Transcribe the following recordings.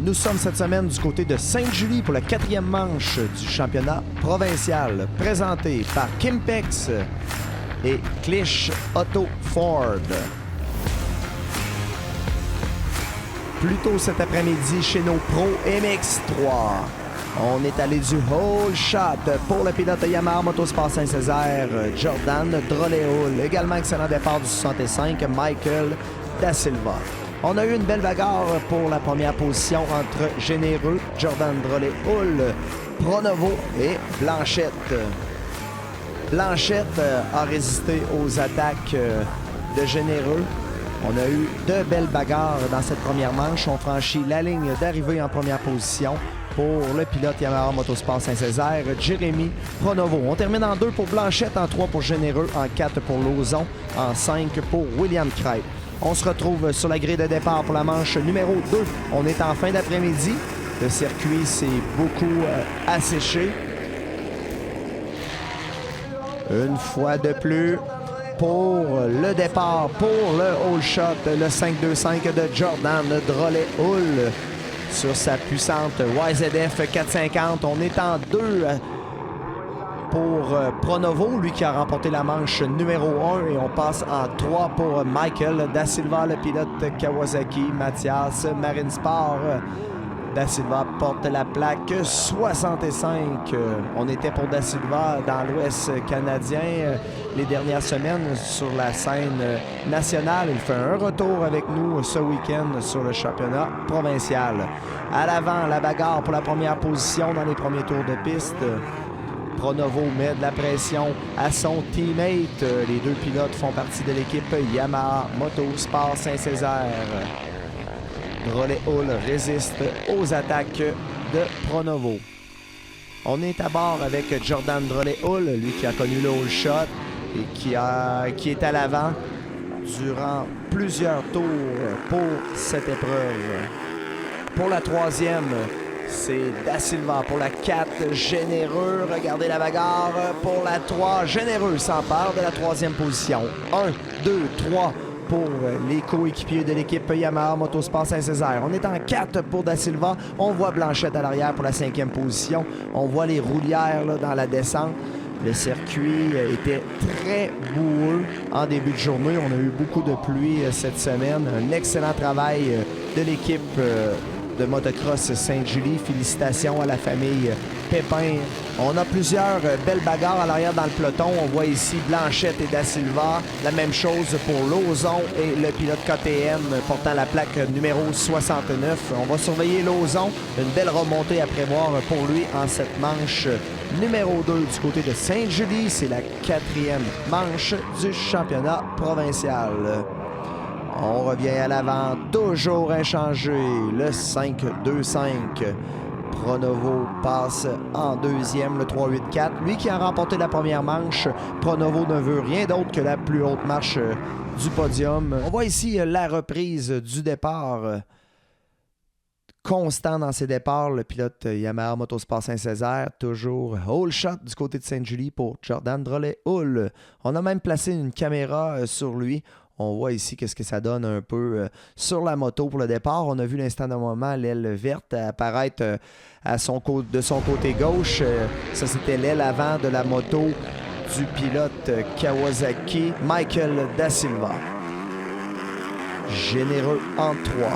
Nous sommes cette semaine du côté de Sainte-Julie pour la 4e manche du championnat provincial, présenté par Kimpex et Clich Auto Ford. Plus tôt cet après-midi chez nos pros MX3. On est allé du whole shot pour le pilote Yamaha Motosport Saint-Césaire, Jordan Drolet-Hull. Également excellent départ du 65, Michael Da Silva. On a eu une belle bagarre pour la première position entre Généreux, Jordan Drolet-Hull, Pronovo et Blanchette. Blanchette a résisté aux attaques de Généreux. On a eu de belles bagarres dans cette première manche. On franchit la ligne d'arrivée en première position pour le pilote Yamaha Motosport Saint-Césaire, Jérémy Pronovo. On termine en 2 pour Blanchette, en 3 pour Généreux, en 4 pour Lauzon, en 5 pour William Crête. On se retrouve sur la grille de départ pour la manche numéro 2. On est en fin d'après-midi. Le circuit s'est beaucoup asséché. Une fois de plus, pour le départ, pour le whole shot, le 5-2-5 de Jordan Drolet-Hull sur sa puissante YZF 450. On est en 2 pour Pronovo, lui qui a remporté la manche numéro 1, et on passe en 3 pour Michael Da Silva, le pilote Kawasaki Mathias Marine Sport. Da Silva porte la plaque 65. On était pour Da Silva dans l'Ouest canadien les dernières semaines sur la scène nationale. Il fait un retour avec nous ce week-end sur le championnat provincial. À l'avant, la bagarre pour la première position dans les premiers tours de piste. Pronovo met de la pression à son teammate. Les deux pilotes font partie de l'équipe Yamaha Motosport Saint-Césaire. Drolet-Hull résiste aux attaques de Pronovo. On est à bord avec Jordan Drolet-Hull, lui qui a connu le whole shot et qui est à l'avant durant plusieurs tours pour cette épreuve. Pour la 3e, c'est Da Silva. Pour la 4, Généreux. Regardez la bagarre. Pour la 3, Généreux s'empare de la 3e position. 1, 2, 3 pour les coéquipiers de l'équipe Yamaha Motosport Saint-Césaire. On est en 4 pour Da Silva. On voit Blanchette à l'arrière pour la 5e position. On voit les roulières là, dans la descente. Le circuit était très boueux en début de journée. On a eu beaucoup de pluie cette semaine. Un excellent travail de l'équipe de motocross Sainte-Julie. Félicitations à la famille Pépin. On a plusieurs belles bagarres à l'arrière dans le peloton. On voit ici Blanchette et Da Silva. La même chose pour Lauzon et le pilote KTM portant la plaque numéro 69. On va surveiller Lauzon. Une belle remontée à prévoir pour lui en cette manche numéro 2 du côté de Sainte-Julie. C'est la 4e manche du championnat provincial. On revient à l'avant, toujours inchangé, le 5-2-5. Pronovo passe en 2e, le 3-8-4. Lui qui a remporté la première manche, Pronovo ne veut rien d'autre que la plus haute marche du podium. On voit ici la reprise du départ. Constant dans ses départs, le pilote Yamaha Motosport Saint-Césaire, toujours whole shot du côté de Sainte-Julie pour Jordan Drolet-Hull. On a même placé une caméra sur lui. On voit ici qu'est-ce que ça donne un peu sur la moto pour le départ. On a vu l'instant d'un moment l'aile verte apparaître de son côté gauche. Ça, c'était l'aile avant de la moto du pilote Kawasaki, Michael Da Silva. Généreux en 3.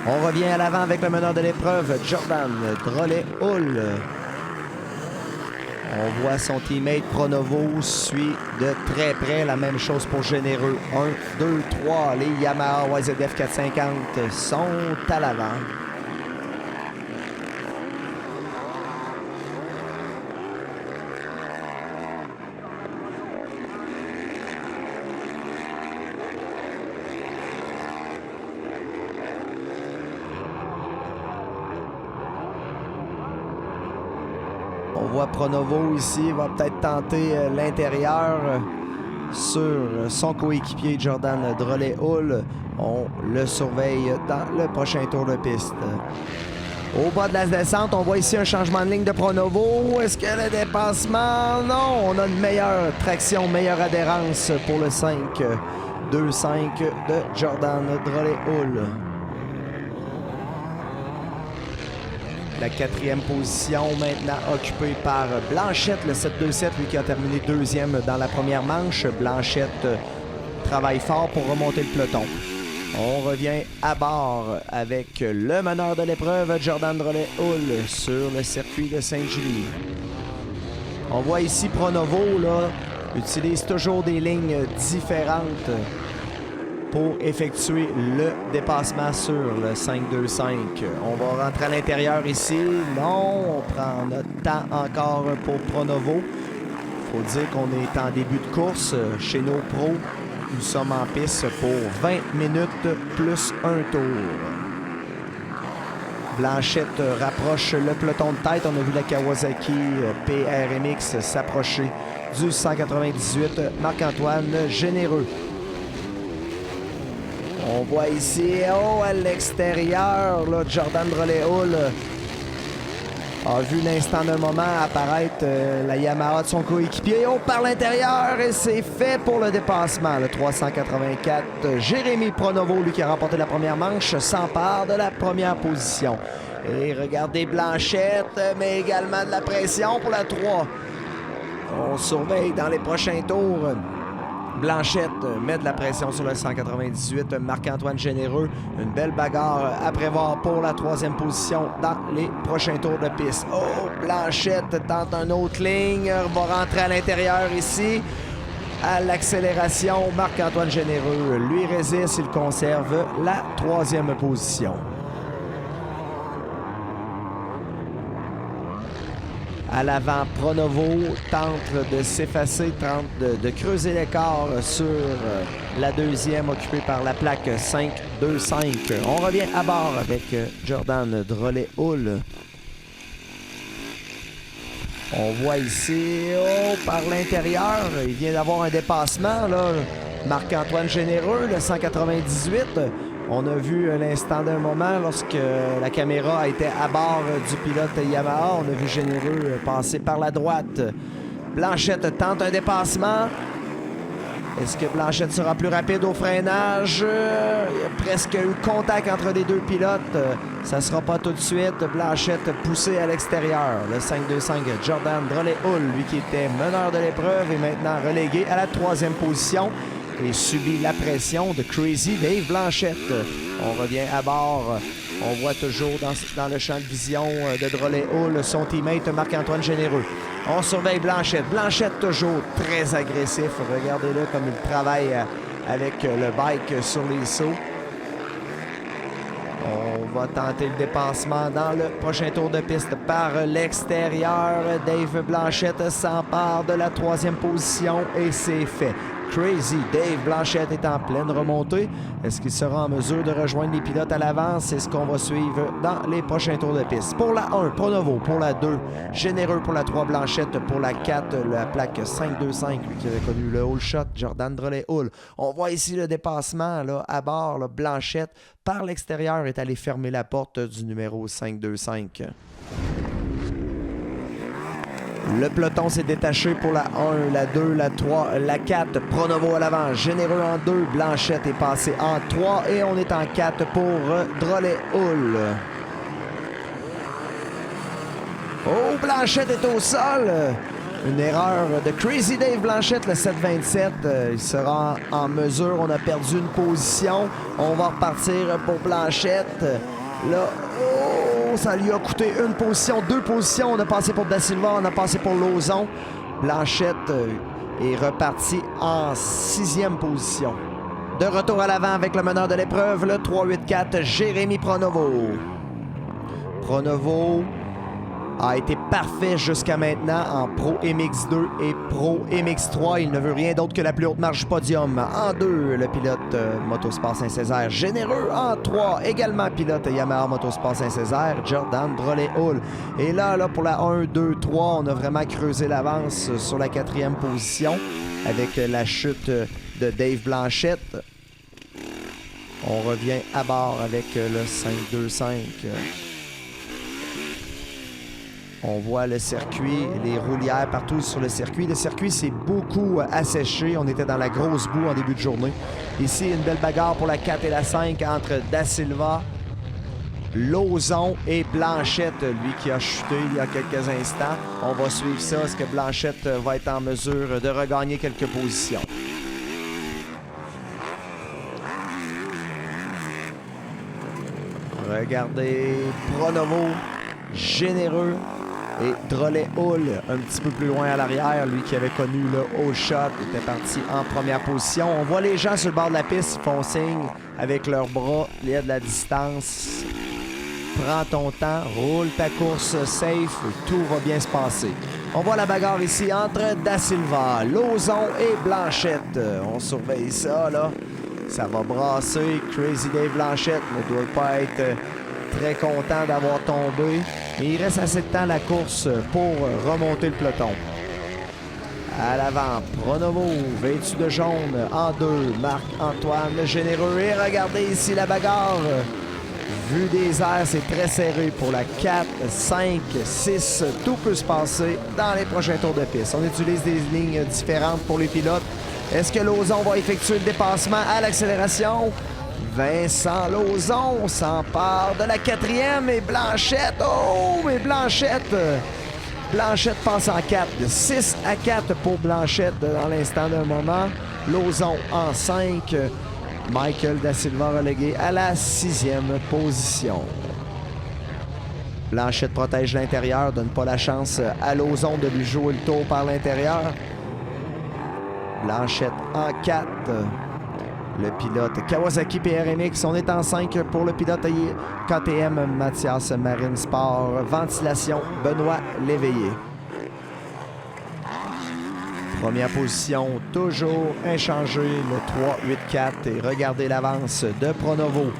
On revient à l'avant avec le meneur de l'épreuve, Jordan Drolet-Hull. On voit son teammate Pronovo suit de très près. La même chose pour Généreux. 1, 2, 3. Les Yamaha YZF 450 sont à l'avant. On voit Pronovo ici, va peut-être tenter l'intérieur sur son coéquipier Jordan Drolet-Hull. On le surveille dans le prochain tour de piste. Au bas de la descente, on voit ici un changement de ligne de Pronovo. Est-ce que le dépassement? Non, on a une meilleure traction, meilleure adhérence pour le 5-2-5 de Jordan Drolet-Hull. La quatrième position maintenant occupée par Blanchette, le 7-2-7, lui qui a terminé deuxième dans la première manche. Blanchette travaille fort pour remonter le peloton. On revient à bord avec le meneur de l'épreuve, Jordan Drolet-Hull, sur le circuit de Sainte-Julie. On voit ici Pronovo, là, utilise toujours des lignes différentes pour effectuer le dépassement sur le 5-2-5. On va rentrer à l'intérieur ici. Non, on prend notre temps encore pour Pronovo. Il faut dire qu'on est en début de course chez nos pros. Nous sommes en piste pour 20 minutes plus un tour. Blanchette rapproche le peloton de tête. On a vu la Kawasaki PRMX s'approcher du 198. Marc-Antoine Généreux. On voit ici, à l'extérieur, là, Jordan Drolet-Hull a vu l'instant d'un moment apparaître la Yamaha de son coéquipier. Par l'intérieur, et c'est fait pour le dépassement. Le 384, Jérémy Pronovo, lui qui a remporté la première manche, s'empare de la première position. Et regardez Blanchette, mais également de la pression pour la 3. On surveille dans les prochains tours. Blanchette met de la pression sur le 198. Marc-Antoine Généreux, une belle bagarre à prévoir pour la troisième position dans les prochains tours de piste. Blanchette tente une autre ligne, va rentrer à l'intérieur ici. À l'accélération, Marc-Antoine Généreux lui résiste, il conserve la troisième position. À l'avant, Pronovo tente de s'effacer, tente de creuser l'écart sur la deuxième occupée par la plaque 5-2-5. On revient à bord avec Jordan Drolet-Hull. On voit ici, par l'intérieur, il vient d'avoir un dépassement, là. Marc-Antoine Généreux, le 198. On a vu l'instant d'un moment lorsque la caméra était à bord du pilote Yamaha. On a vu Généreux passer par la droite. Blanchette tente un dépassement. Est-ce que Blanchette sera plus rapide au freinage? Il y a presque eu contact entre les deux pilotes. Ça ne sera pas tout de suite. Blanchette poussée à l'extérieur. Le 5-2-5, Jordan Drolet-Hull, lui qui était meneur de l'épreuve, est maintenant relégué à la troisième position et subit la pression de Crazy Dave Blanchette. On revient à bord. On voit toujours dans le champ de vision de Drolet-Hull son teammate Marc-Antoine Généreux. On surveille Blanchette. Blanchette toujours très agressif. Regardez-le comme il travaille avec le bike sur les sauts. On va tenter le dépassement dans le prochain tour de piste par l'extérieur. Dave Blanchette s'empare de la troisième position et c'est fait. Crazy Dave Blanchette est en pleine remontée. Est-ce qu'il sera en mesure de rejoindre les pilotes à l'avance? C'est ce qu'on va suivre dans les prochains tours de piste. Pour la 1, Pronovo. Pour la 2, Généreux. Pour la 3, Blanchette. Pour la 4, la plaque 525, lui qui avait connu le whole shot, Jordan Drolet-Hull. On voit ici le dépassement là, à bord. Là, Blanchette, par l'extérieur, est allé fermer la porte du numéro 525. Le peloton s'est détaché pour la 1, la 2, la 3, la 4. Pronovo à l'avant, Généreux en 2. Blanchette est passé en 3 et on est en 4 pour Drolet-Hull. Blanchette est au sol. Une erreur de Crazy Dave Blanchette, le 727. Il sera en mesure. On a perdu une position. On va repartir pour Blanchette. Là, ça lui a coûté une position, deux positions. On a passé pour Da Silva, on a passé pour Lauzon. Blanchette est reparti en 6e position. De retour à l'avant avec le meneur de l'épreuve, le 384, Jérémy Pronovo. Pronovo a été parfait jusqu'à maintenant en Pro MX2 et Pro MX3. Il ne veut rien d'autre que la plus haute marge du podium. En 2, le pilote Motosport Saint-Césaire. Généreux en 3, également pilote Yamaha Motosport Saint-Césaire, Jordan Drolet-Hull. Et là, pour la 1, 2, 3, on a vraiment creusé l'avance sur la 4e position avec la chute de Dave Blanchette. On revient à bord avec le 5-2-5. On voit le circuit, les roulières partout sur le circuit. Le circuit s'est beaucoup asséché. On était dans la grosse boue en début de journée. Ici, une belle bagarre pour la 4 et la 5 entre Da Silva Lauzon et Blanchette, lui qui a chuté il y a quelques instants. On va suivre ça. Est-ce que Blanchette va être en mesure de regagner quelques positions? Regardez, Pronovo, généreux. Et Drolet-Hull, un petit peu plus loin à l'arrière, lui qui avait connu le haut shot, était parti en première position. On voit les gens sur le bord de la piste, ils font signe avec leurs bras, il y a de la distance. Prends ton temps, roule ta course safe, tout va bien se passer. On voit la bagarre ici entre Da Silva, Lauzon et Blanchette. On surveille ça, là. Ça va brasser. Crazy Dave Blanchette ne doit pas être très content d'avoir tombé. Mais il reste assez de temps à la course pour remonter le peloton. À l'avant, Pronovo, vêtu de jaune, en deux, Marc-Antoine Généreux. Et regardez ici la bagarre. Vue des airs, c'est très serré pour la 4, 5, 6. Tout peut se passer dans les prochains tours de piste. On utilise des lignes différentes pour les pilotes. Est-ce que Lauzon va effectuer le dépassement à l'accélération? Vincent Lauzon s'empare de la 4e et Blanchette. Oh, mais Blanchette! Blanchette passe en 4. 6 à 4 pour Blanchette dans l'instant d'un moment. Lauzon en 5. Michael Da Silva relégué à la 6e position. Blanchette protège l'intérieur, donne pas la chance à Lauzon de lui jouer le tour par l'intérieur. Blanchette en 4. Le pilote Kawasaki PRMX, on est en 5 pour le pilote KTM Mathias Marine Sport. Ventilation, Benoît Léveillé. Première position, toujours inchangé, le 3-8-4. Et regardez l'avance de Pronovo.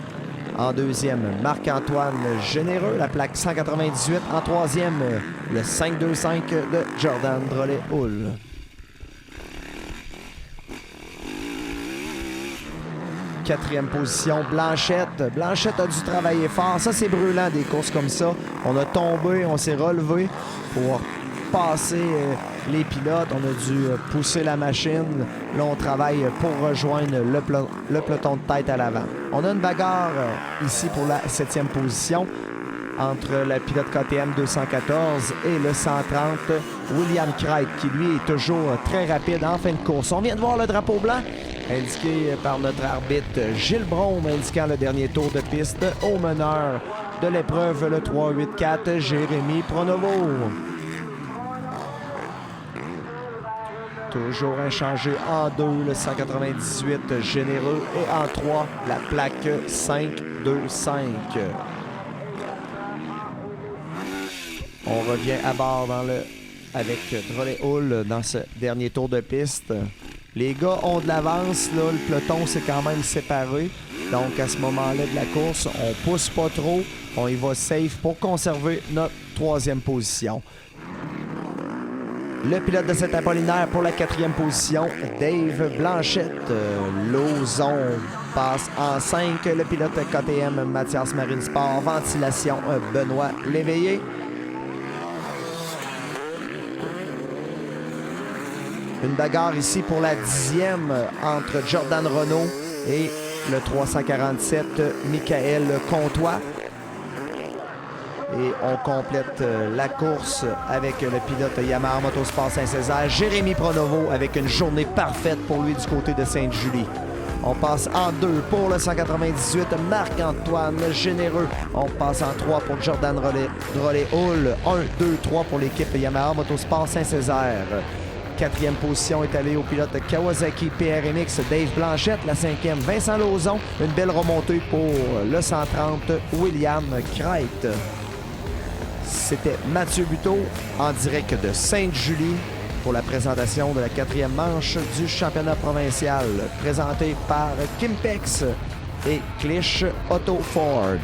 En deuxième, Marc-Antoine Généreux, la plaque 198. En troisième, le 5-2-5 de Jordan Drolet-Hull. Quatrième position, Blanchette. Blanchette a dû travailler fort. Ça, c'est brûlant, des courses comme ça. On a tombé, on s'est relevé pour passer les pilotes. On a dû pousser la machine. Là, on travaille pour rejoindre le peloton de tête à l'avant. On a une bagarre ici pour la 7e position entre le pilote KTM 214 et le 130 William Kreit, qui lui est toujours très rapide en fin de course. On vient de voir le drapeau blanc indiqué par notre arbitre Gilles Brome, indiquant le dernier tour de piste au meneur de l'épreuve, le 3-8-4, Jérémy Pronovo. Toujours inchangé en 2, le 198 Généreux, et en 3, la plaque 5-2-5. On revient à bord avec Drolet-Hull dans ce dernier tour de piste. Les gars ont de l'avance, là, le peloton s'est quand même séparé. Donc à ce moment-là de la course, on pousse pas trop, on y va safe pour conserver notre 3e position. Le pilote de cet Apollinaire pour la 4e position, Dave Blanchette. Lauzon passe en 5. Le pilote KTM Mathias Marine Sport. Ventilation, Benoît Léveillé. Une bagarre ici pour la 10e entre Jordan Renault et le 347 Michael Comtois. Et on complète la course avec le pilote Yamaha Motorsport Saint-Césaire, Jérémy Pronovo, avec une journée parfaite pour lui du côté de Sainte-Julie. On passe en 2 pour le 198, Marc-Antoine Généreux. On passe en 3 pour Jordan Drolet-Hull. 1, 2, 3 pour l'équipe Yamaha Motorsport Saint-Césaire. 4e position est allée au pilote Kawasaki PRMX, Dave Blanchette. La 5e, Vincent Lauzon. Une belle remontée pour le 130, William Kreit. C'était Mathieu Buteau en direct de Sainte-Julie pour la présentation de la 4e manche du championnat provincial, présenté par Kimpex et Clich Auto Ford.